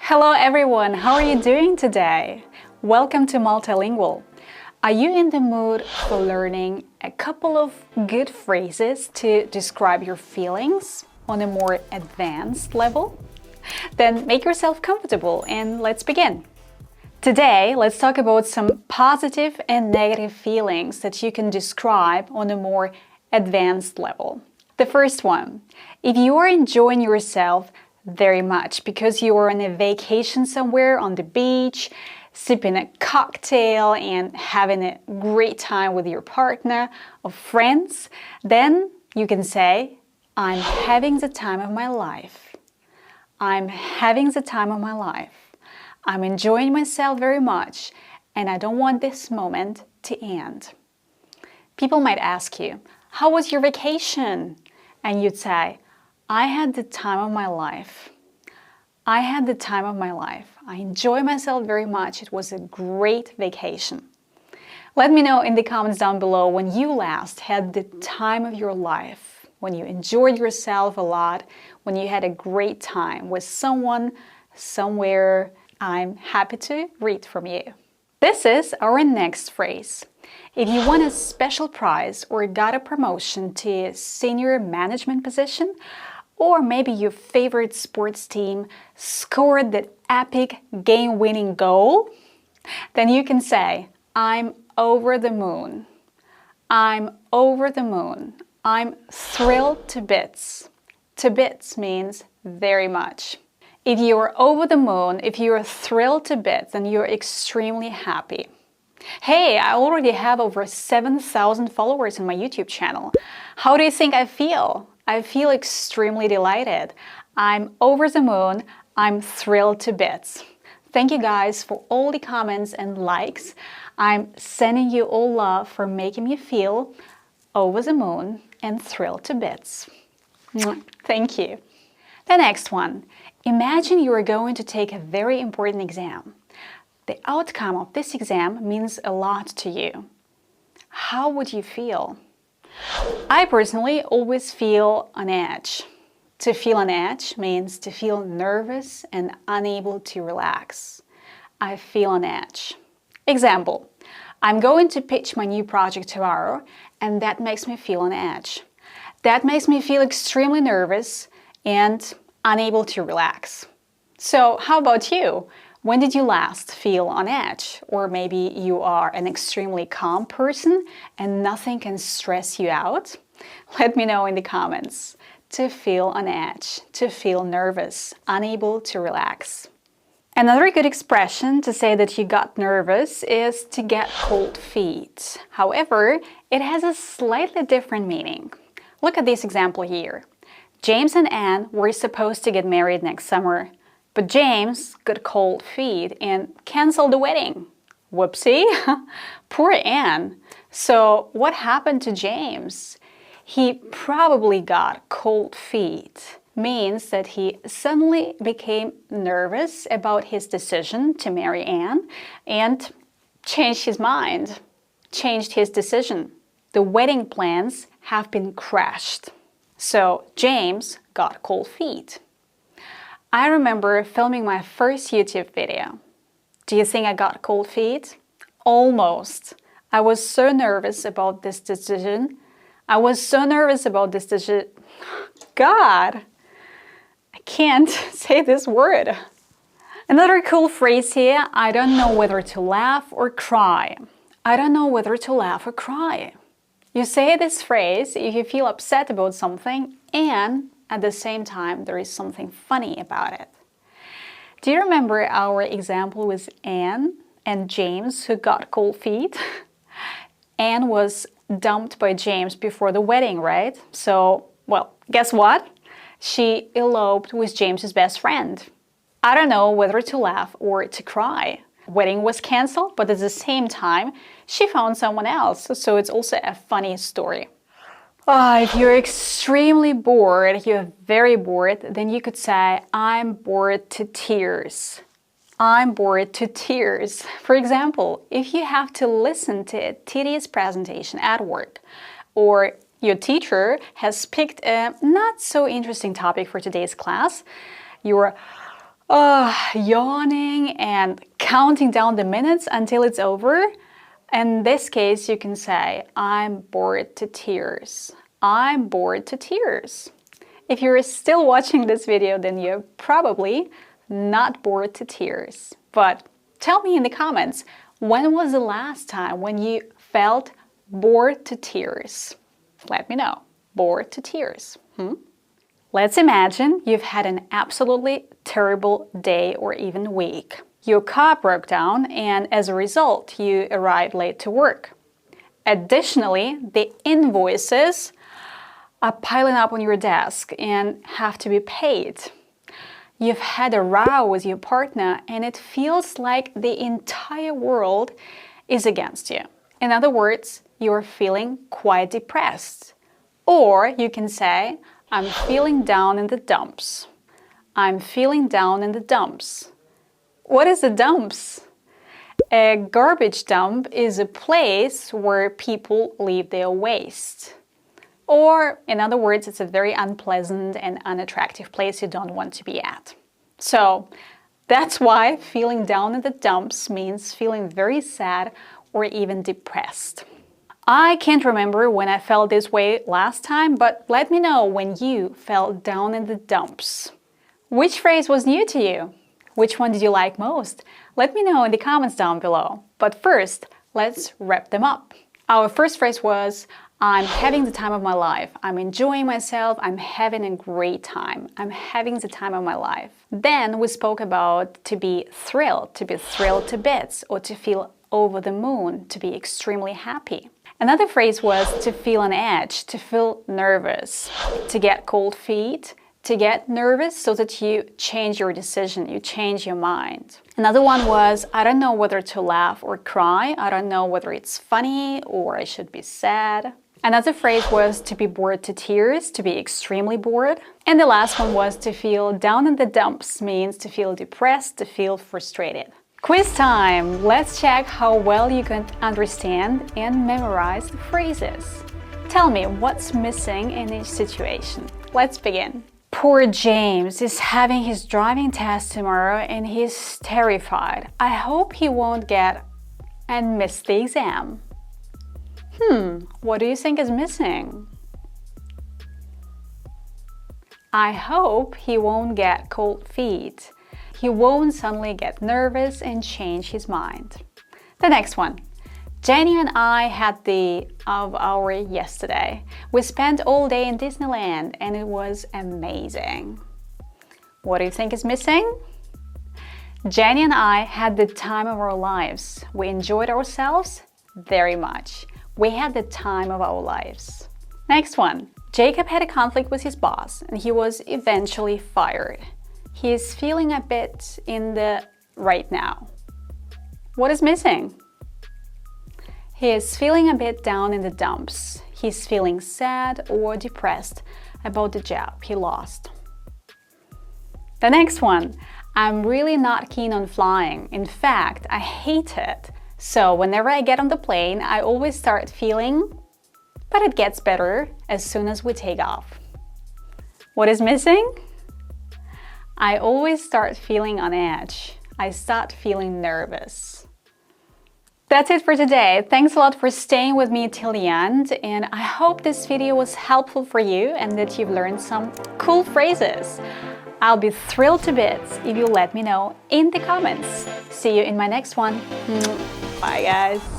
Hello everyone, how are you doing today? Welcome to Multilingual. Are you in the mood for learning a couple of good phrases to describe your feelings on a more advanced level? Then make yourself comfortable and let's begin. Today, let's talk about some positive and negative feelings that you can describe on a more advanced level. The first one, if you are enjoying yourself very much because you are on a vacation somewhere on the beach, sipping a cocktail and having a great time with your partner or friends, then you can say, I'm having the time of my life. I'm having the time of my life. I'm enjoying myself very much and I don't want this moment to end. People might ask you, how was your vacation? And you'd say, I had the time of my life. I had the time of my life. I enjoy myself very much. It was a great vacation. Let me know in the comments down below when you last had the time of your life, when you enjoyed yourself a lot, when you had a great time with someone, somewhere. I'm happy to read from you. This is our next phrase. If you won a special prize or got a promotion to a senior management position, or maybe your favorite sports team scored that epic game-winning goal, then you can say, I'm over the moon. I'm over the moon. I'm thrilled to bits. To bits means very much. If you are over the moon, if you are thrilled to bits, then you're extremely happy. Hey, I already have over 7,000 followers on my YouTube channel. How do you think I feel? I feel extremely delighted. I'm over the moon. I'm thrilled to bits. Thank you guys for all the comments and likes. I'm sending you all love for making me feel over the moon and thrilled to bits. Thank you. The next one. Imagine you are going to take a very important exam. The outcome of this exam means a lot to you. How would you feel? I personally always feel on edge. To feel on edge means to feel nervous and unable to relax. I feel on edge. Example, I'm going to pitch my new project tomorrow and that makes me feel on edge. That makes me feel extremely nervous and unable to relax. So how about you? When did you last feel on edge? Or maybe you are an extremely calm person and nothing can stress you out? Let me know in the comments. To feel on edge, to feel nervous, unable to relax. Another good expression to say that you got nervous is to get cold feet. However, it has a slightly different meaning. Look at this example here. James and Anne were supposed to get married next summer. But James got cold feet and canceled the wedding. Whoopsie! Poor Anne. So what happened to James? He probably got cold feet. Means that he suddenly became nervous about his decision to marry Anne and changed his mind, changed his decision. The wedding plans have been crashed. So James got cold feet. I remember filming my first YouTube video. Do you think I got cold feet? Almost. I was so nervous about this decision. God, I can't say this word. Another cool phrase here, I don't know whether to laugh or cry. I don't know whether to laugh or cry. You say this phrase if you feel upset about something and at the same time, there is something funny about it. Do you remember our example with Anne and James who got cold feet? Anne was dumped by James before the wedding, right? So, well, guess what? She eloped with James's best friend. I don't know whether to laugh or to cry. Wedding was cancelled, but at the same time, she found someone else. So it's also a funny story. If you're extremely bored, you're very bored, then you could say, I'm bored to tears. I'm bored to tears. For example, if you have to listen to a tedious presentation at work, or your teacher has picked a not so interesting topic for today's class, you're Yawning and counting down the minutes until it's over. In this case, you can say, I'm bored to tears. I'm bored to tears. If you're still watching this video, then you're probably not bored to tears. But tell me in the comments, when was the last time when you felt bored to tears? Let me know. Bored to tears. Let's imagine you've had an absolutely terrible day or even week. Your car broke down and as a result, you arrived late to work. Additionally, the invoices are piling up on your desk and have to be paid. You've had a row with your partner and it feels like the entire world is against you. In other words, you're feeling quite depressed. Or you can say, I'm feeling down in the dumps. I'm feeling down in the dumps. What is the dumps? A garbage dump is a place where people leave their waste. Or, in other words, it's a very unpleasant and unattractive place you don't want to be at. So, that's why feeling down in the dumps means feeling very sad or even depressed. I can't remember when I felt this way last time, but let me know when you felt down in the dumps. Which phrase was new to you? Which one did you like most? Let me know in the comments down below. But first, let's wrap them up. Our first phrase was, I'm having the time of my life. I'm enjoying myself. I'm having a great time. I'm having the time of my life. Then we spoke about to be thrilled to bits, or to feel over the moon, to be extremely happy. Another phrase was to feel on edge, to feel nervous, to get cold feet, to get nervous so that you change your decision, you change your mind. Another one was, I don't know whether to laugh or cry. I don't know whether it's funny or I should be sad. Another phrase was to be bored to tears, to be extremely bored. And the last one was to feel down in the dumps, means to feel depressed, to feel frustrated. Quiz time! Let's check how well you can understand and memorize the phrases. Tell me what's missing in each situation. Let's begin. Poor James is having his driving test tomorrow and he's terrified. I hope he won't get and miss the exam. What do you think is missing? I hope he won't get cold feet. He won't suddenly get nervous and change his mind. The next one. Jenny and I had the of our yesterday. We spent all day in Disneyland and it was amazing. What do you think is missing? Jenny and I had the time of our lives. We enjoyed ourselves very much. We had the time of our lives. Next one. Jacob had a conflict with his boss and he was eventually fired. He is feeling a bit in the right now. What is missing? He is feeling a bit down in the dumps. He's feeling sad or depressed about the job he lost. The next one. I'm really not keen on flying. In fact, I hate it. So whenever I get on the plane, I always start feeling, but it gets better as soon as we take off. What is missing? I always start feeling on edge. I start feeling nervous. That's it for today. Thanks a lot for staying with me till the end, and I hope this video was helpful for you and that you've learned some cool phrases. I'll be thrilled to bits if you let me know in the comments. See you in my next one. Bye guys.